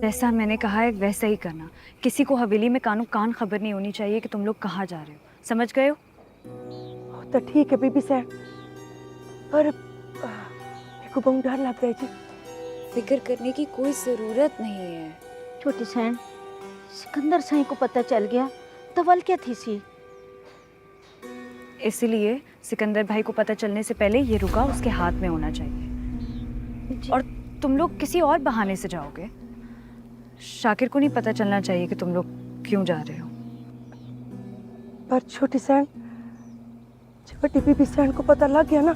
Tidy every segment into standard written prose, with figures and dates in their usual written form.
जैसा मैंने कहा है वैसा ही करना। किसी को हवेली में कानों कान खबर नहीं होनी चाहिए कि तुम लोग कहाँ जा रहे हो, समझ गए हो? तो ठीक है बीबी साहब, पर मेरे को बहुत डर लगता है जी। फिक्र करने की कोई जरूरत नहीं है। छोटी सैन, सिकंदर साईं को पता चल गया तो वल क्या थी सी। इसलिए सिकंदर भाई को पता चलने से पहले ये रुका उसके हाथ में होना चाहिए। और तुम लोग किसी और बहाने से जाओगे। शाकिर को नहीं पता चलना चाहिए कि तुम लोग क्यों जा रहे हो। पर छोटी सैन, छोटी बीबी सैन को पता लग गया ना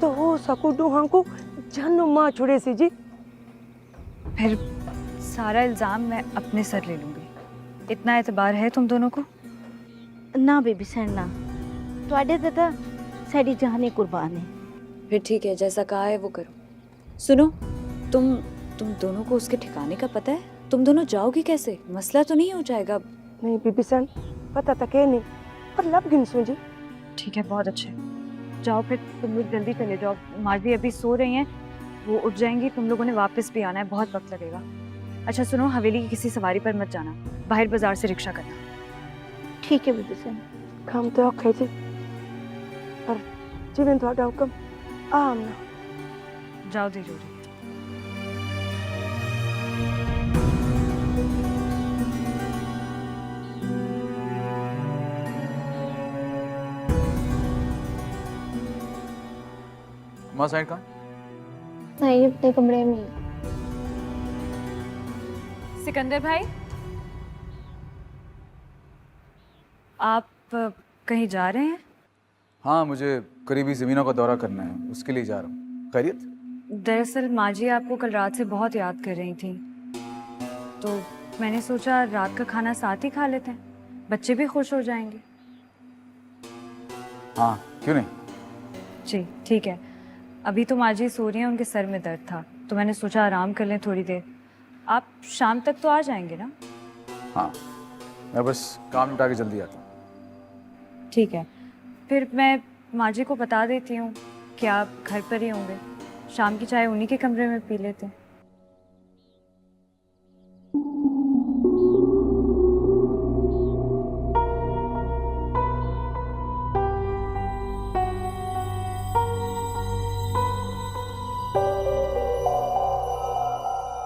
तो हो सकू डूहा को जानो माँ छुड़े सी जी। फिर सारा इल्जाम मैं अपने सर ले लूंगी। इतना एतबार है तुम दोनों को? ना बेबी सैन ना, ਤੁਹਾਡੇ ਤੇ ਤਾਂ ਸਾਡੀ ਜਾਨ ਹੀ कुर्बान है। फिर ठीक है, जैसा कहा है वो करो। सुनो, तुम दोनों को उसके ठिकाने का पता है? तुम दोनों जाओगे कैसे? मसला तो नहीं हो जाएगा? नहीं बीबी सैन, पता तो कह नहीं, पर लब गिन सू जी। ठीक है, बहुत अच्छे। जाओ फिर तुम लोग जल्दी चले जाओ। माजी अभी सो रही हैं, वो उठ जाएंगी। तुम लोगों ने वापस भी आना है, बहुत वक्त लगेगा। अच्छा सुनो, हवेली की किसी सवारी पर मत जाना, बाहर बाजार से रिक्शा करना। ठीक है बेबी सैन। काम तो औखे जी, पर जिवें तुहाडा हुक्म आम ना। जाओ दे जोरी। माँ साइड कहाँ? नहीं, अपने कमरे में। सिकंदर भाई, आप कहीं जा रहे हैं? हाँ, मुझे करीबी ज़मीनों का दौरा करना है, उसके लिए जा रहा हूँ। खैरियत? दरअसल माजी आपको कल रात से बहुत याद कर रही थी, तो मैंने सोचा रात का खाना साथ ही खा लेते हैं, बच्चे भी खुश हो जाएंगे। हाँ, क्यों नहीं? जी ठीक है। अभी तो माजी सो रही हैं, उनके सर में दर्द था, तो मैंने सोचा आराम कर लें थोड़ी देर। आप शाम तक तो आ जाएंगे ना? हाँ, मैं बस काम निपटा के जल्दी आता हूँ। ठीक है, फिर मैं माजी को बता देती हूँ कि आप घर पर ही होंगे। शाम की चाय उन्हीं के कमरे में पी लेते हैं।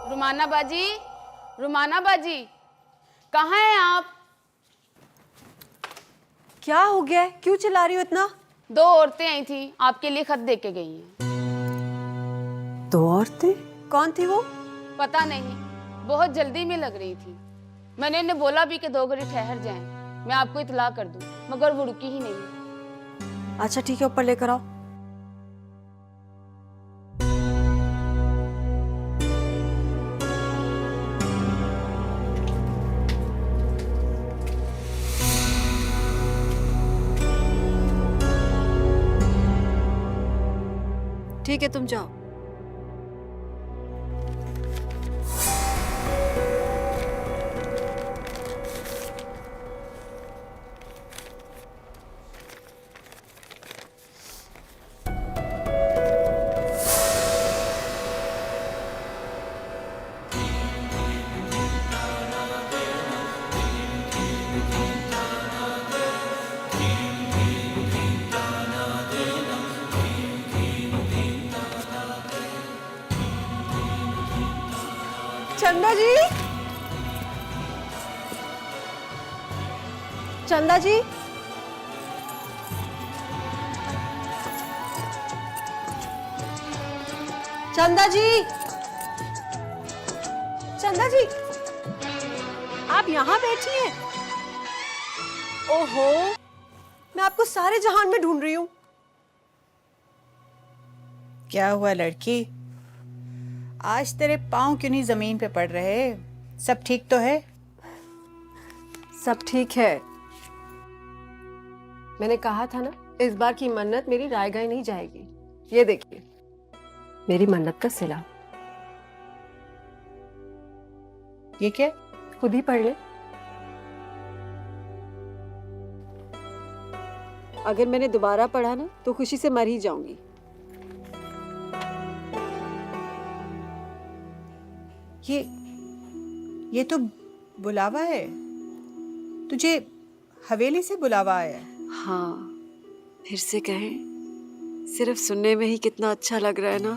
रुमाना बाजी, रुमाना बाजी, कहाँ हैं आप? क्या हो गया है? क्यों चिल्ला रही हो इतना? दो औरतें आई थी, आपके लिए खत दे के गई हैं। दो औरतें? कौन थी वो? पता नहीं, बहुत जल्दी में लग रही थी। मैंने उन्हें बोला भी कि 2 घड़ी ठहर जाएं, मैं आपको इत्तला कर दूं, मगर वो रुकी ही नहीं। अच्छा ठीक है, ऊपर लेकर आओ। ठीक है, तुम जाओ। चंदा जी, चंदा जी, चंदा जी, चंदा जी, आप यहाँ बैठी हैं? ओहो, मैं आपको सारे जहान में ढूंढ रही हूँ। क्या हुआ लड़की? आज तेरे पाँव क्यों नहीं जमीन पे पड़ रहे? सब ठीक तो है? सब ठीक है। मैंने कहा था ना, इस बार की मन्नत मेरी रायगाय नहीं जाएगी। ये देखिए, मेरी मन्नत का सिला। ये क्या? खुद ही पढ़ ले। अगर मैंने दोबारा पढ़ा ना तो खुशी से मर ही जाऊंगी। ये तो बुलावा है, तुझे हवेली से बुलावा आया है। हाँ, फिर से कहें, सिर्फ सुनने में ही कितना अच्छा लग रहा है ना।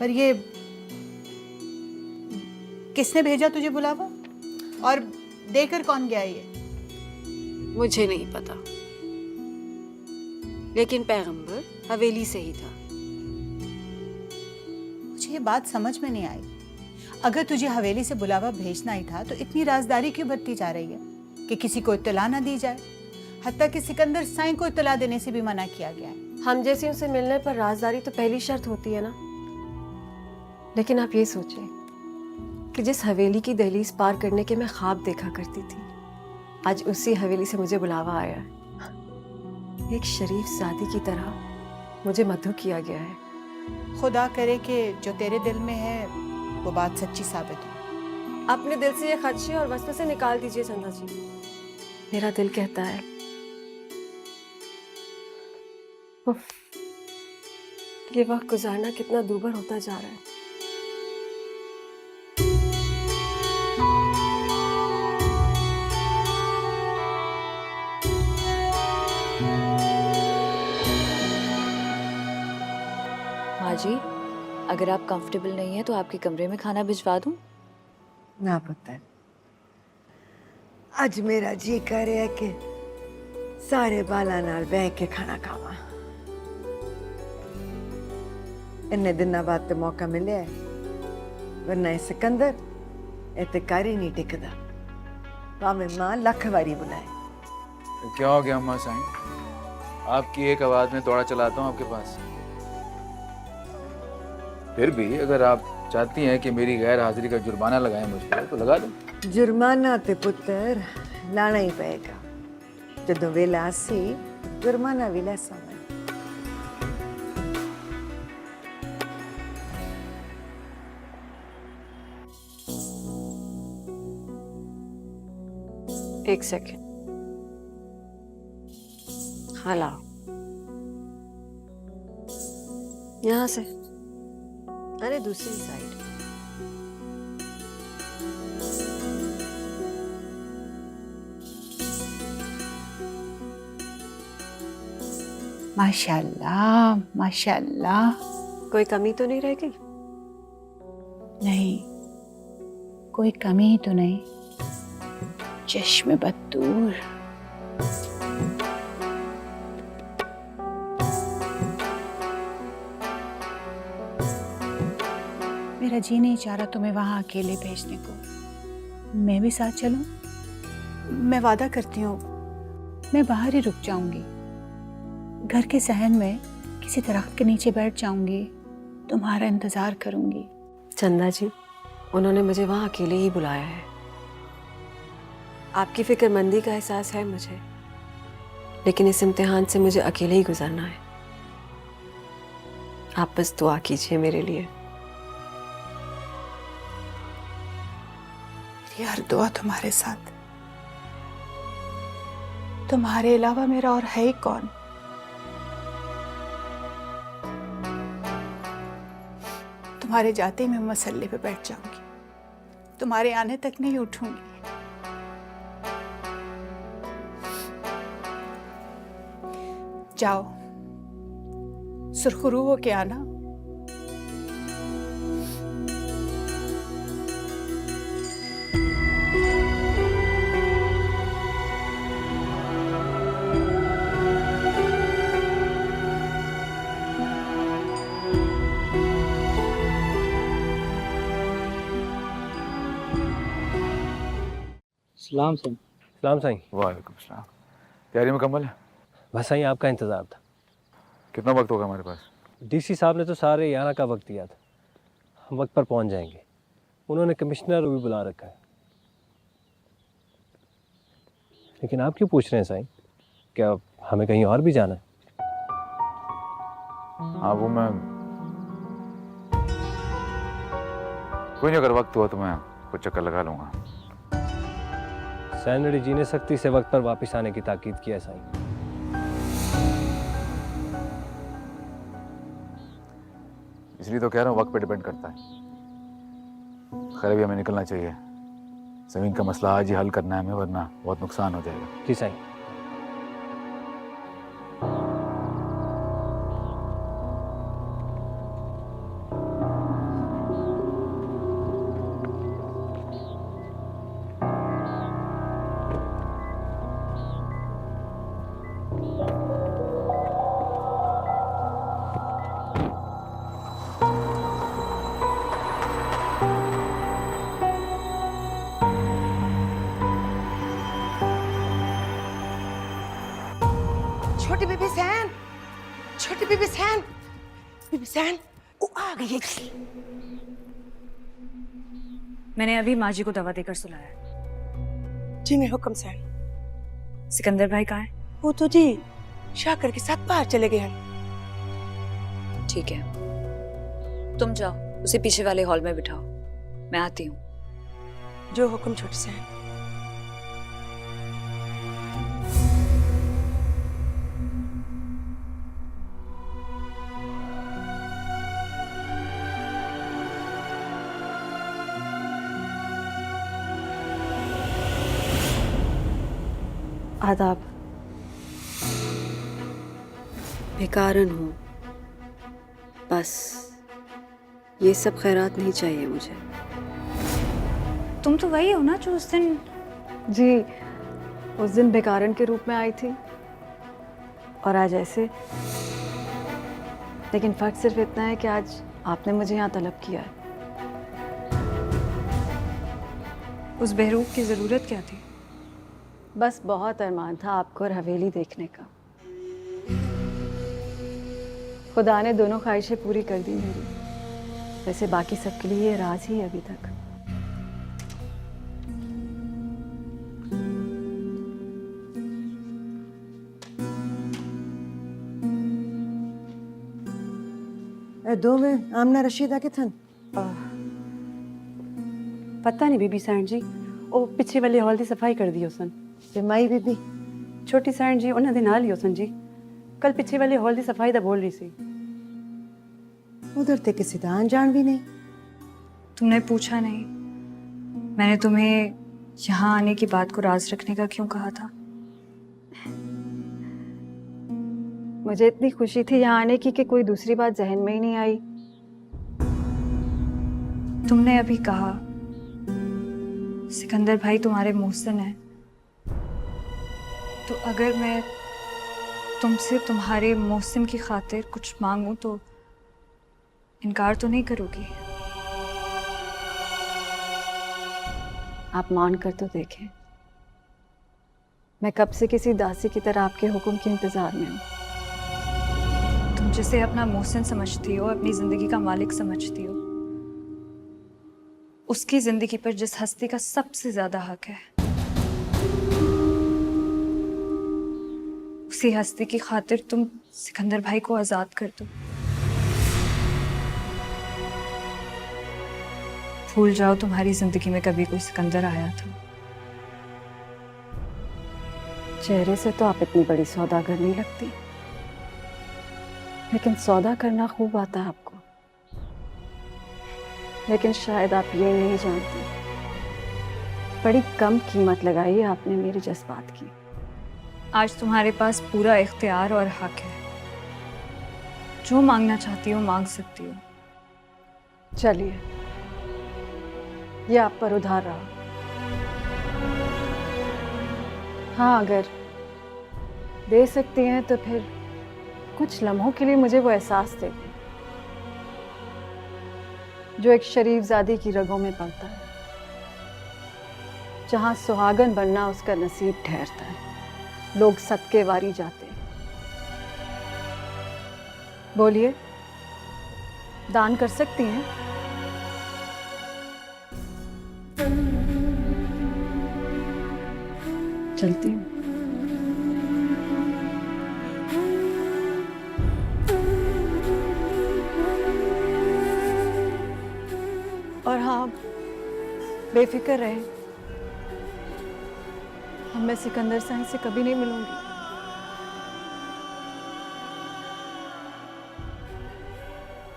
पर ये किसने भेजा तुझे बुलावा, और देकर कौन गया ये? मुझे नहीं पता, लेकिन पैगंबर हवेली से ही था। मुझे ये बात समझ में नहीं आई। अगर तुझे हवेली से बुलावा भेजना ही था तो इतनी राजदारी क्यों बरती जा रही है कि किसी को इत्तला ना दी जाए? हत्ता कि सिकंदर साईं को इत्तला देने से भी मना किया गया है। हम जैसे उनसे मिलने पर राजदारी तो पहली शर्त होती है ना। लेकिन आप ये सोचें कि जिस हवेली की दहलीज पार करने के मैं ख्वाब देखा करती थी, आज उसी हवेली से मुझे बुलावा आया है। एक शरीफ सादी की तरह मुझे मधु किया गया है। खुदा करे कि जो तेरे दिल में है वो बात सच्ची साबित हो। अपने दिल से ये खदशे और वसवसे निकाल दीजिए चंदा जी। मेरा दिल कहता है उफ, ये वक्त गुजारना कितना दूभर होता जा रहा है। माँ जी, अगर आप कंफर्टेबल नहीं है तो आपके कमरे में खाना भिजवा दूं? ना पुत्र, आज मेरा जी कर रहा है कि सारे बाला नाल बह के खाना खावा। इन्ने दिनों बाद तो मौका मिले है, वरना ये सिकंदर इत्ते कर ही नहीं टिकदा। भावें मां लख वारी बुलाए। क्या हो गया अम्मा साईं? आपकी एक आवाज में दौड़ा चलाता हूँ आपके पास। फिर भी अगर आप चाहती हैं कि मेरी गैर हाजिरी का जुर्माना लगाएं मुझ पर तो लगा दो। जुर्माना ते पुत्र लाना ही पएगा। जदों वेला आसी जुर्माना भी लैसा मैं। एक सेकेंड, हाँ लाओ। यहाँ से, अरे दूसरी साइड। माशाल्लाह माशाल्लाह। कोई कमी तो नहीं रह गई? नहीं, कोई कमी तो नहीं। चश्मे बतूर। मेरा जी नहीं चाह रहा तुम्हें वहां अकेले भेजने को। मैं भी साथ चलूं? मैं वादा करती हूँ, मैं बाहर ही रुक जाऊंगी। घर के सहन में किसी दरख्त के नीचे बैठ जाऊंगी, तुम्हारा इंतजार करूंगी। चंदा जी, उन्होंने मुझे वहां अकेले ही बुलाया है। आपकी फिक्रमंदी का एहसास है मुझे, लेकिन इस इम्तिहान से मुझे अकेले ही गुजरना है। आप बस दुआ कीजिए मेरे लिए। मेरी हर दुआ तुम्हारे साथ। तुम्हारे अलावा मेरा और है ही कौन? तुम्हारे जाते ही मैं मसल्ले पे बैठ जाऊंगी, तुम्हारे आने तक नहीं उठूंगी। जाओ, सुरखरू हो के आना। सलाम साईं। सलाम साईं। वालेकुम सलाम। तैयारी मुकम्मल है? बस साईं आपका इंतज़ार था। कितना वक्त होगा हमारे पास? डीसी साहब ने तो सारे 11 का वक्त दिया था, हम वक्त पर पहुंच जाएंगे। उन्होंने कमिश्नर को भी बुला रखा है। लेकिन आप क्यों पूछ रहे हैं साईं? क्या हमें कहीं और भी जाना है? हाँ वो मैं कोई नहीं, अगर वक्त हुआ तो मैं कुछ चक्कर लगा लूंगा। सैनडी जी ने सख्ती से वक्त पर वापस आने की ताकीद किया है साईं। इसलिए तो कह रहा हूँ, वक्त पे डिपेंड करता है। खैर अभी हमें निकलना चाहिए। ज़मीन का मसला आज ही हल करना है हमें, वरना बहुत नुकसान हो जाएगा। जी साईं। छोटी बीबी सैन, छोटी बीबी सैन, वो आ गई है जी। मैंने अभी माँ जी को दवा देकर सुलाया है। जी मैं हुक्म सैन। सिकंदर भाई कहाँ है? वो तो जी शाकर के साथ बाहर चले गए हैं। ठीक है, तुम जाओ उसे पीछे वाले हॉल में बिठाओ, मैं आती हूँ। जो हुक्म छोटी सैन। आदाब। बेकारन हूँ, बस ये सब खैरात नहीं चाहिए मुझे। तुम तो वही हो ना जो उस दिन? जी, उस दिन बेकारन के रूप में आई थी और आज ऐसे। लेकिन फ़र्क सिर्फ इतना है कि आज आपने मुझे यहाँ तलब किया है। उस बहरूप की जरूरत क्या थी? बस बहुत अरमान था आपको और हवेली देखने का। खुदा ने दोनों ख्वाहिशें पूरी कर दी मेरी। वैसे बाकी सबके लिए ये राज ही है अभी तक। दो में आमना रशीदा के थन पता नहीं बीबी सैन जी, वो पिछे वाले हॉल की सफाई कर दी उसन। ते माई बीबी छोटी सैन जी उन्होंने नाल ही उसन जी, कल पिछे वाले हॉल की सफाई दा बोल रही सी। उधर ते किसी दा जान भी नहीं। तुमने पूछा नहीं? मैंने तुम्हें यहाँ आने की बात को राज रखने का क्यों कहा था? मुझे इतनी खुशी थी यहाँ आने की कि कोई दूसरी बात जहन में ही नहीं आई। तुमने अभी कहा सिकंदर भाई तुम्हारे मोहसिन है, तो अगर मैं तुमसे तुम्हारे मोहसिन की खातिर कुछ मांगूं तो इनकार तो नहीं करोगी? आप मान कर तो देखें। मैं कब से किसी दासी की तरह आपके हुक्म के इंतजार में हूँ। तुम जिसे अपना मोहसिन समझती हो, अपनी जिंदगी का मालिक समझती हो, उसकी जिंदगी पर जिस हस्ती का सबसे ज्यादा हक है, उसी हस्ती की खातिर तुम सिकंदर भाई को आजाद कर दो। भूल जाओ तुम्हारी जिंदगी में कभी कोई सिकंदर आया था। चेहरे से तो आप इतनी बड़ी सौदागर नहीं लगती, लेकिन सौदा करना खूब आता है आपको। लेकिन शायद आप ये नहीं जानती, बड़ी कम कीमत लगाई है आपने मेरे जज्बात की। आज तुम्हारे पास पूरा इख्तियार और हक है, जो मांगना चाहती हो मांग सकती हो। चलिए, ये आप पर उधार रहा। हाँ, अगर दे सकती हैं तो फिर कुछ लम्हों के लिए मुझे वो एहसास दे दें जो एक शरीफ ज़ादी की रगों में पलता है, जहाँ सुहागन बनना उसका नसीब ठहरता है, लोग सदके वारी जाते हैं। बोलिए, दान कर सकती हैं? चलती हूँ। और हाँ, बेफिक्र रहे, अब मैं सिकंदर साहब से कभी नहीं मिलूंगी।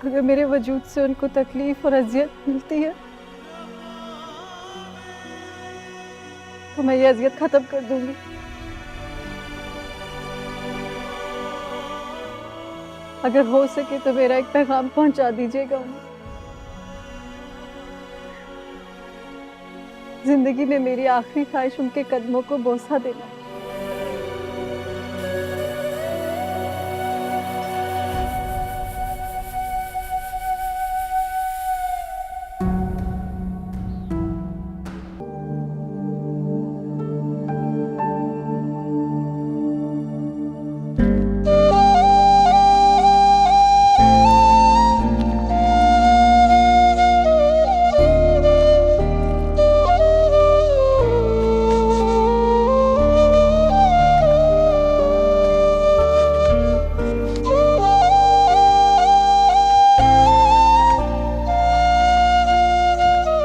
अगर मेरे वजूद से उनको तकलीफ और अजियत मिलती है तो मैं ये अजियत खत्म कर दूंगी। अगर हो सके तो मेरा एक पैगाम पहुंचा दीजिएगा उन्हें। जिंदगी में मेरी आखिरी ख्वाहिश उनके कदमों को बोसा देना है।